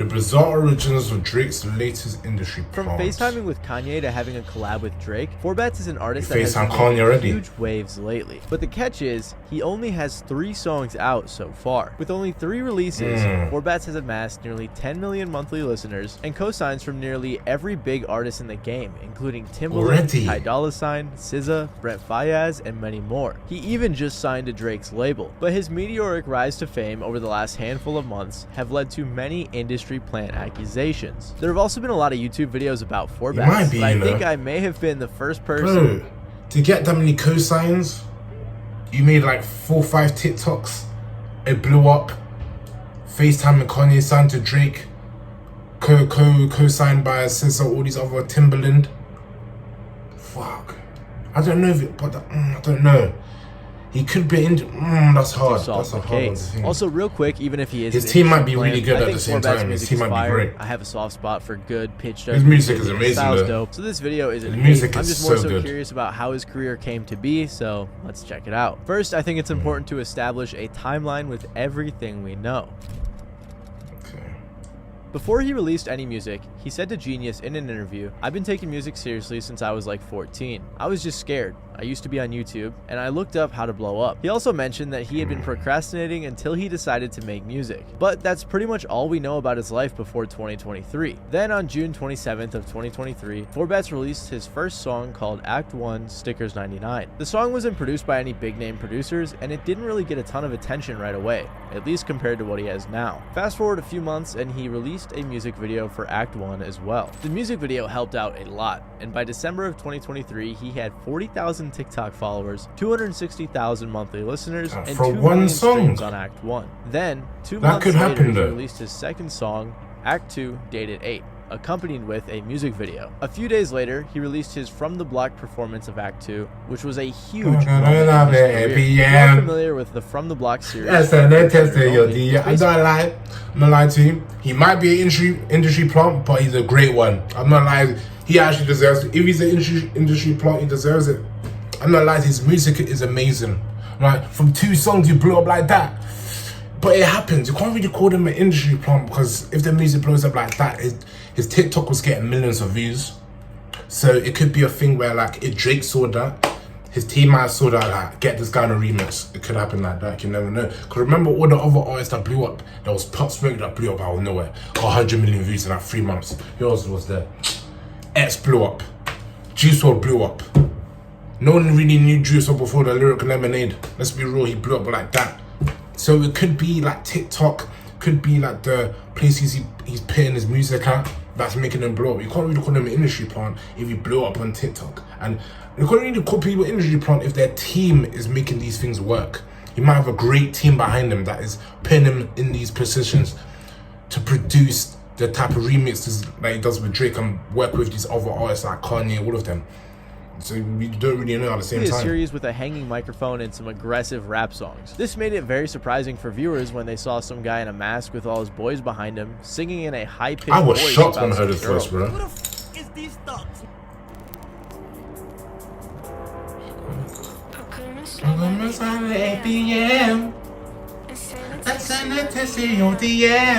The bizarre origins of Drake's latest industry From plant. FaceTiming with Kanye to having a collab with Drake, batz is an artist that has FaceTime been Kanye making already. huge waves lately. But the catch is, he only has 3 songs out so far. With only 3 releases, batz has amassed nearly 10 million monthly listeners and co-signs from nearly every big artist in the game, including Timbaland, Ty Dolla $ign, SZA, Brent Faiyaz, and many more. He even just signed to Drake's label. But his meteoric rise to fame over the last handful of months have led to many industry plant accusations. There have also been a lot of YouTube videos about batz, but I think I may have been the first person. Bro, to get that many cosigns, you made like 4 or 5 TikToks, it blew up. FaceTime and Kanye signed to Drake, co-signed by SZA, all these other Timbaland. Fuck, I don't know if it, but I don't know. He could be in. That's hard. That's a hard one to think. Also, real quick, even if he is, his team might be really good at the same time. His team might be great. I have a soft spot for good pitched up. His music is amazing. Style's dope. So this video isn't hate. I'm just more so curious about how his career came to be. So let's check it out. First, I think it's important to establish a timeline with everything we know. Before he released any music, he said to Genius in an interview, "I've been taking music seriously since I was like 14. I was just scared. I used to be on YouTube, and I looked up how to blow up." He also mentioned that he had been procrastinating until he decided to make music. But that's pretty much all we know about his life before 2023. Then on June 27th of 2023, batz released his first song called Act 1 Stickers 99. The song wasn't produced by any big name producers, and it didn't really get a ton of attention right away, at least compared to what he has now. Fast forward a few months, and he released a music video for Act 1 as well. The music video helped out a lot, and by December of 2023, he had 40,000 TikTok followers, 260,000 monthly listeners, and 2 million streams on Act 1. Then, 2 months later, he released his second song, Act 2 Dated 8, accompanied with a music video. A few days later, he released his From the Block performance of Act 2, which was a huge moment in his career. If you're familiar with the From the Block series, I'm not lying to you. He might be an industry plant, but he's a great one. I'm not lying. He actually deserves it. If he's an industry plant, he deserves it. I'm not lying. His music is amazing. Right? From 2 songs, you blew up like that. But it happens. You can't really call him an industry plant because if the music blows up like that, his TikTok was getting millions of views. So it could be a thing where like if Drake saw that, his team might have saw that, like, get this guy in a remix. It could happen like that. You never know. Because remember all the other artists that blew up, there was Pop Smoke that blew up out of nowhere. Got 100 million views in like 3 months. Who else was there? X blew up. Juice WRLD blew up. No one really knew Juice WRLD before the Lyrical Lemonade. Let's be real, he blew up like that. So it could be like TikTok, could be like the places he's putting his music at that's making him blow up. You can't really call him an industry plant if he blew up on TikTok. And you can't really call people industry plant if their team is making these things work. You might have a great team behind him that is putting him in these positions to produce the type of remixes that he does with Drake and work with these other artists like Kanye, all of them. So we don't really know at the same time. A series with a hanging microphone and some aggressive rap songs. This made it very surprising for viewers when they saw some guy in a mask with all his boys behind him singing in a high-pitched voice. I was shocked when I heard his voice, bro. Who the f is these thugs?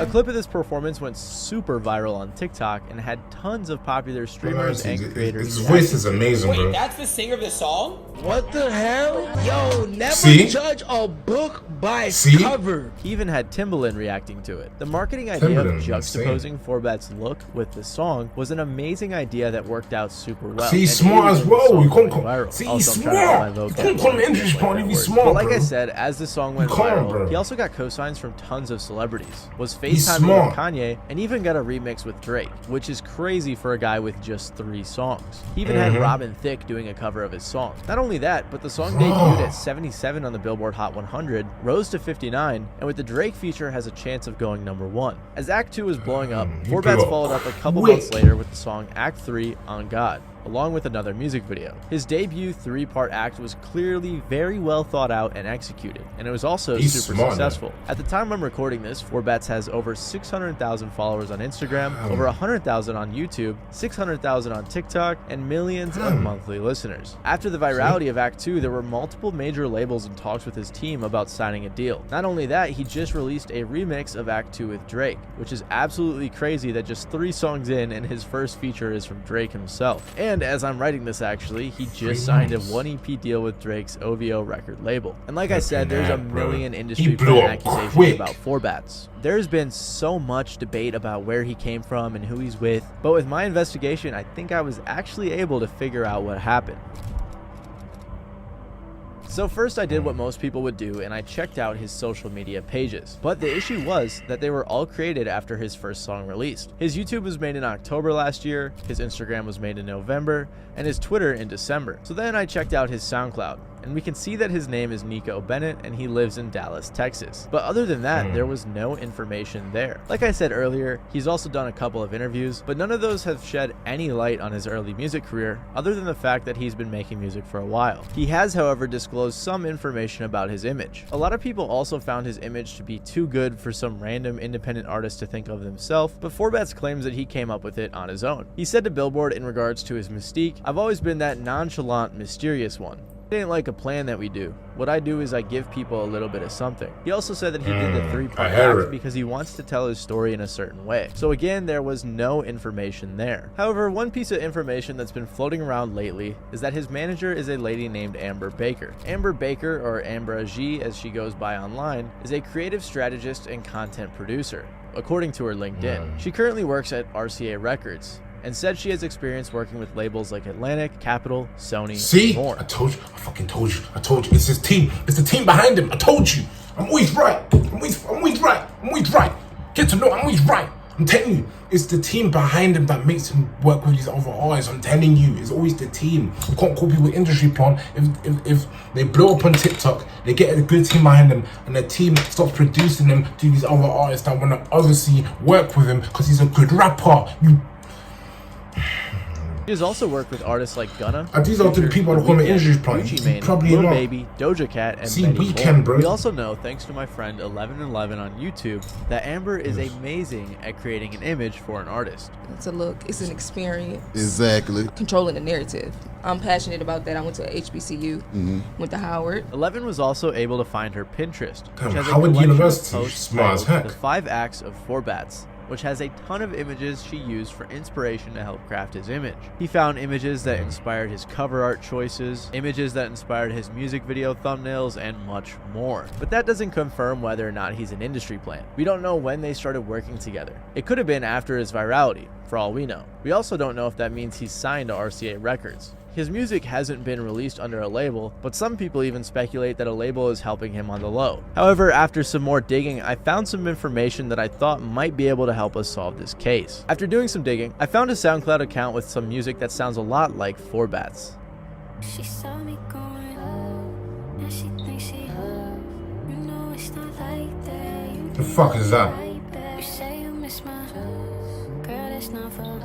A clip of this performance went super viral on TikTok and had tons of popular streamers and creators. His voice is amazing, bro. Wait, that's the singer of the song? What the hell? Yo, never judge a book by its cover. He even had Timbaland reacting to it. The marketing idea of juxtaposing batz look with the song was an amazing idea that worked out super well. See, he's smart as well. You can't call. See, he's smart. You can't call him industry plant if he's smart, but like I said, as the song went viral, he also got cosigns from tons of celebrities, was FaceTiming with Kanye, and even got a remix with Drake, which is crazy for a guy with just 3 songs. He even had Robin Thicke doing a cover of his song. Not only that, but the song debuted at 77 on the Billboard Hot 100, rose to 59, and with the Drake feature has a chance of going #1. As Act 2 was blowing up, batz followed up a couple months later with the song Act 3 On God. along with another music video. His debut 3-part act was clearly very well thought out and executed, and it was also super successful. At the time I'm recording this, 4batz has over 600,000 followers on Instagram, over 100,000 on YouTube, 600,000 on TikTok, and millions of monthly listeners. After the virality of Act 2, there were multiple major labels in talks with his team about signing a deal. Not only that, he just released a remix of Act 2 with Drake, which is absolutely crazy that just 3 songs in and his first feature is from Drake himself. And as I'm writing this actually, he just signed a 1 EP deal with Drake's OVO record label. And like I said, there's a million industry accusations about 4batz. There's been so much debate about where he came from and who he's with, but with my investigation, I think I was actually able to figure out what happened. So first I did what most people would do and I checked out his social media pages. But the issue was that they were all created after his first song released. His YouTube was made in October last year, his Instagram was made in November, and his Twitter in December. So then I checked out his SoundCloud, and we can see that his name is Nico Bennett and he lives in Dallas, Texas. But other than that, there was no information there. Like I said earlier, he's also done a couple of interviews, but none of those have shed any light on his early music career, other than the fact that he's been making music for a while. He has, however, disclosed some information about his image. A lot of people also found his image to be too good for some random independent artist to think of himself, but 4batz claims that he came up with it on his own. He said to Billboard in regards to his mystique, "I've always been that nonchalant, mysterious one. It ain't like a plan that we do. What I do is I give people a little bit of something." He also said that he did the 3-part act because he wants to tell his story in a certain way. So again, there was no information there. However, one piece of information that's been floating around lately is that his manager is a lady named Amber Baker. Amber Baker, or Ambra G as she goes by online, is a creative strategist and content producer, according to her LinkedIn. She currently works at RCA Records, and said she has experience working with labels like Atlantic, Capitol, Sony, and more. I told you. I fucking told you. I told you. It's his team. It's the team behind him. I told you. I'm always right. I'm always right. I'm always right. Get to know I'm always right. I'm telling you. It's the team behind him that makes him work with these other artists. I'm telling you. It's always the team. You can't call people industry plant. If they blow up on TikTok, they get a good team behind them, and the team stops producing them to these other artists that want to obviously work with him because he's a good rapper. He has also worked with artists like Gunna, and these are the people that call me industry plant. Gucci Mane, probably Lil not. Baby, Doja Cat, and See, many Weekend, more. bro. We also know, thanks to my friend 1111 on YouTube, that Amber is amazing at creating an image for an artist. It's a look, it's an experience. Exactly. Controlling the narrative. I'm passionate about that. I went to HBCU, went to Howard. 11 was also able to find her Pinterest, which has Howard a collection University, of posts smart as titled heck. The 5 Acts of 4batz, which has a ton of images she used for inspiration to help craft his image. He found images that inspired his cover art choices, images that inspired his music video thumbnails, and much more. But that doesn't confirm whether or not he's an industry plant. We don't know when they started working together. It could have been after his virality, for all we know. We also don't know if that means he's signed to RCA Records. His music hasn't been released under a label, but some people even speculate that a label is helping him on the low. However, after some more digging, I found some information that I thought might be able to help us solve this case. After doing some digging, I found a SoundCloud account with some music that sounds a lot like 4batz. She saw me going up, and she thinks she up. You know it's not like that. The fuck is that? You say you miss my girl, it's not for us.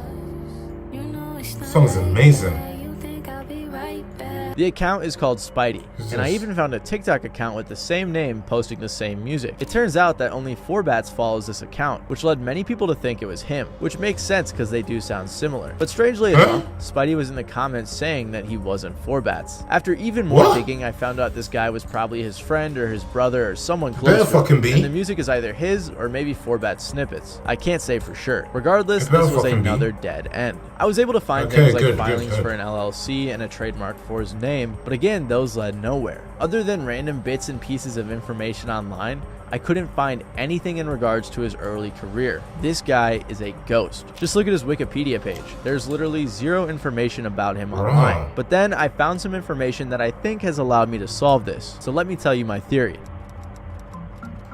You know it's not Song's amazing. You think I'll be right back. The account is called Spidey, and I even found a TikTok account with the same name posting the same music. It turns out that only 4batz follows this account, which led many people to think it was him, which makes sense because they do sound similar. But strangely enough, Spidey was in the comments saying that he wasn't 4batz. After even more digging, I found out this guy was probably his friend or his brother or someone close to him, and the music is either his or maybe 4batz snippets. I can't say for sure. Regardless, this was another dead end. I was able to find things like filings for an LLC and a trademark for his name, but again, those led nowhere. Other than random bits and pieces of information online, I couldn't find anything in regards to his early career. This guy is a ghost. Just look at his Wikipedia page. There's literally zero information about him online. But then I found some information that I think has allowed me to solve this. So let me tell you my theory.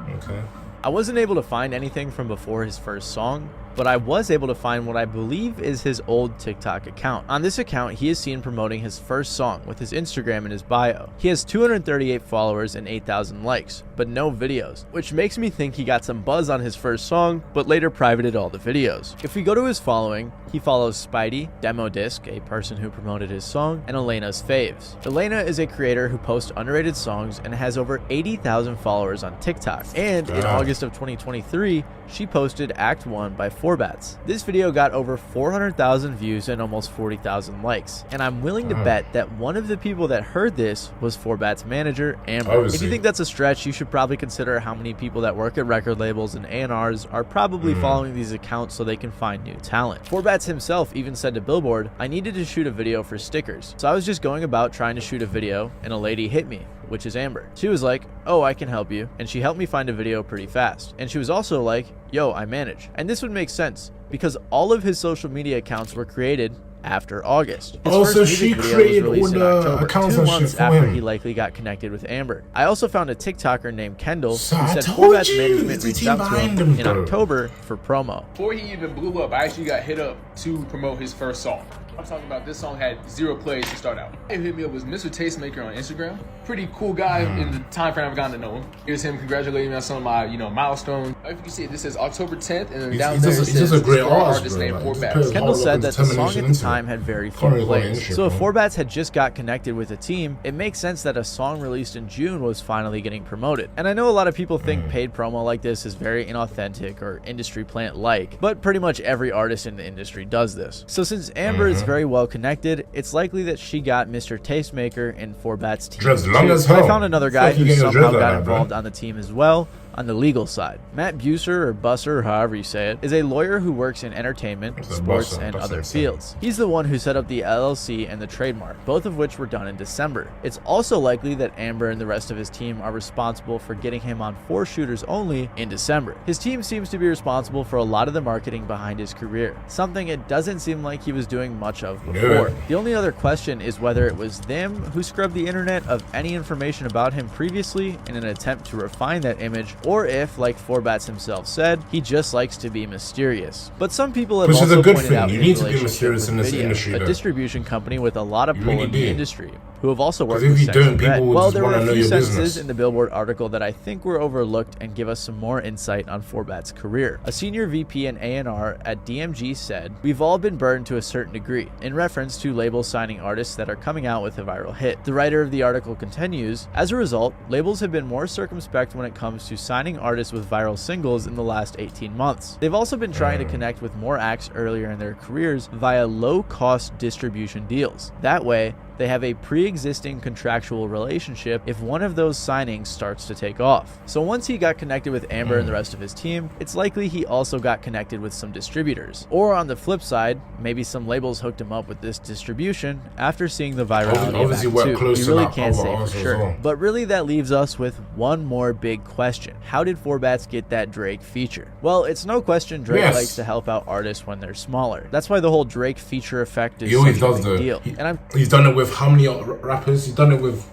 Okay. I wasn't able to find anything from before his first song, but I was able to find what I believe is his old TikTok account. On this account, he is seen promoting his first song with his Instagram in his bio. He has 238 followers and 8,000 likes, but no videos, which makes me think he got some buzz on his first song, but later privated all the videos. If we go to his following, he follows Spidey, Demo Disc, a person who promoted his song, and Elena's Faves. Elena is a creator who posts underrated songs and has over 80,000 followers on TikTok. And in August of 2023, she posted Act 1 by batz. This video got over 400,000 views and almost 40,000 likes. And I'm willing to bet that one of the people that heard this was batz's manager, Amber. Obviously. If you think that's a stretch, you should probably consider how many people that work at record labels and A&Rs are probably following these accounts so they can find new talent. batz himself even said to Billboard, "I needed to shoot a video for stickers. So I was just going about trying to shoot a video and a lady hit me," which is Amber. She was like, "Oh, I can help you." And she helped me find a video pretty fast. And she was also like, "Yo, I manage." And this would make sense because all of his social media accounts were created after August. His Oh, first so music she video was created released in all the October, accounts 2 and shit months for after him. he likely got connected with Amber. I also found a TikToker named Kendall So who I said told batz's you, management it's a reached team out to behind him him, in bro. October for promo. Before he even blew up, I actually got hit up to promote his first song. I'm talking about this song had 0 plays to start out. He hit me up was Mr. Tastemaker on Instagram. Pretty cool guy in the time frame I've gotten to know him. Here's him congratulating me on some of my, milestones. If you can see, this says October 10th, and then down there it He's says just a great strong artist, bro. named Like, Fort just Batz. put Kendall hard said work that and the song determination at the into time it. had very few Can't really go plays. into it, So if bro. batz had just got connected with a team, it makes sense that a song released in June was finally getting promoted. And I know a lot of people think paid promo like this is very inauthentic or industry plant-like, but pretty much every artist in the industry does this. So since Amber is very well connected, it's likely that she got Mr. Tastemaker and batz's team. Dreads long too. as But I hell. found another guy Fuck you who getting your somehow dreads like got that, bro. involved on the team as well. On the legal side, Matt Buser, or Busser, or however you say it, is a lawyer who works in entertainment, It's a sports, Busser, and that's other insane. fields. He's the one who set up the LLC and the trademark, both of which were done in December. It's also likely that Amber and the rest of his team are responsible for getting him on 4 shooters only in December. His team seems to be responsible for a lot of the marketing behind his career, something it doesn't seem like he was doing much of before. The only other question is whether it was them who scrubbed the internet of any information about him previously in an attempt to refine that image, or if, like batz himself said, he just likes to be mysterious. But some people have Which is also a good pointed thing. out You his need to be relationship mysterious with in this Video, industry, a though. distribution company with a lot of You pull really in the do. industry, who have also worked if with you Section don't, people Red. would Well, just there were wanna a know few your sentences business. in the Billboard article that I think were overlooked and give us some more insight on batz's career. A senior VP and A&R at DMG said, "We've all been burned to a certain degree," in reference to labels signing artists that are coming out with a viral hit. The writer of the article continues, "As a result, labels have been more circumspect when it comes to signing artists with viral singles in the last 18 months. They've also been trying to connect with more acts earlier in their careers via low-cost distribution deals. That way, they have a pre-existing contractual relationship if one of those signings starts to take off." So once he got connected with Amber and the rest of his team, it's likely he also got connected with some distributors. Or on the flip side, maybe some labels hooked him up with this distribution after seeing the virality of Obviously Act work 2. close We to really that can't other say for artists as sure. well. But really that leaves us with one more big question. How did batz get that Drake feature? Well, it's no question Drake Yes. likes to help out artists when they're smaller. That's why the whole Drake feature effect is He always such a does big the. deal. And He's done it with how many rappers? He's done it with.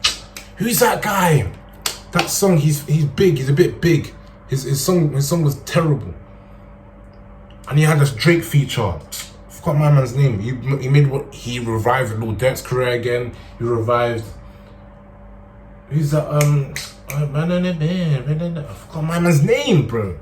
Who's that guy? That song. He's big. He's a bit big. His song was terrible. And he had this Drake feature. I forgot my man's name. He made what he revived Lil Durk's career again. He revived. Who's that? I forgot my man's name, bro.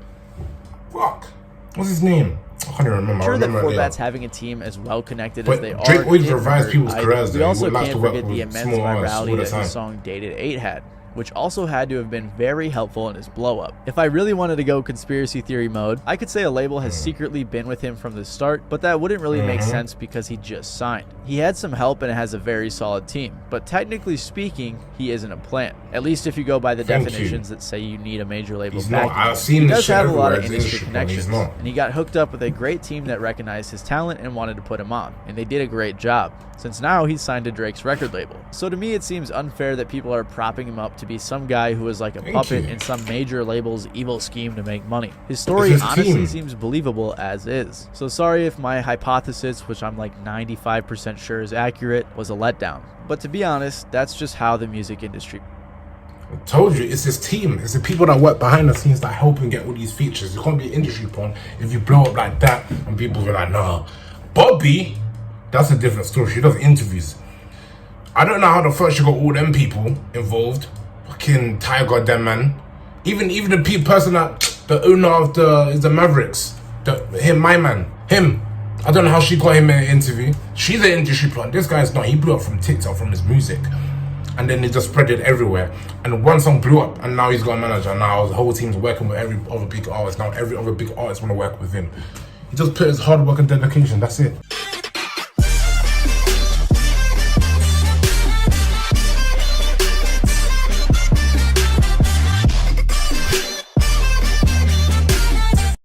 Fuck. What's his name? I can't even remember. I'm I sure remember that later. batz's having a team as well connected But as they Drake are. always didn't revives hurt people's either. careers, We though. He also would like can't to work forget the with immense small artists all virality the that time. his song Dated 8 had, which also had to have been very helpful in his blow up. If I really wanted to go conspiracy theory mode, I could say a label has secretly been with him from the start, but that wouldn't really make sense because he just signed. He had some help and has a very solid team, but technically speaking, he isn't a plant. At least if you go by the Thank definitions that say you need a major label He's not. backing. I've seen He this does shit have a lot everywhere. of It's industry industry, but he's connections, not. and he got hooked up with a great team that recognized his talent and wanted to put him on, and they did a great job, since now he's signed to Drake's record label. So to me, it seems unfair that people are propping him up to be some guy who is like a puppet you. in some major label's evil scheme to make money. His story It's his honestly team. seems believable as is. So sorry if my hypothesis, which I'm like 95% sure is accurate, was a letdown. But to be honest, that's just how the music industry I told you, it's his team. It's the people that work behind the scenes that help him get all these features. You can't be industry porn if you blow up like that and people are like, nah. Bobby, that's a different story. She does interviews. I don't know how the fuck she got all them people involved. Fucking Tiger, them man. Even the person that the owner of the Mavericks, my man, him. I don't know how she got him in an interview. She's an industry plant. This guy's not. He blew up from TikTok, from his music, and then he just spread it everywhere. And one song blew up, and now he's got a manager. Now the whole team's working with every other big artist. Now every other big artist want to work with him. He just put his hard work and dedication. That's it.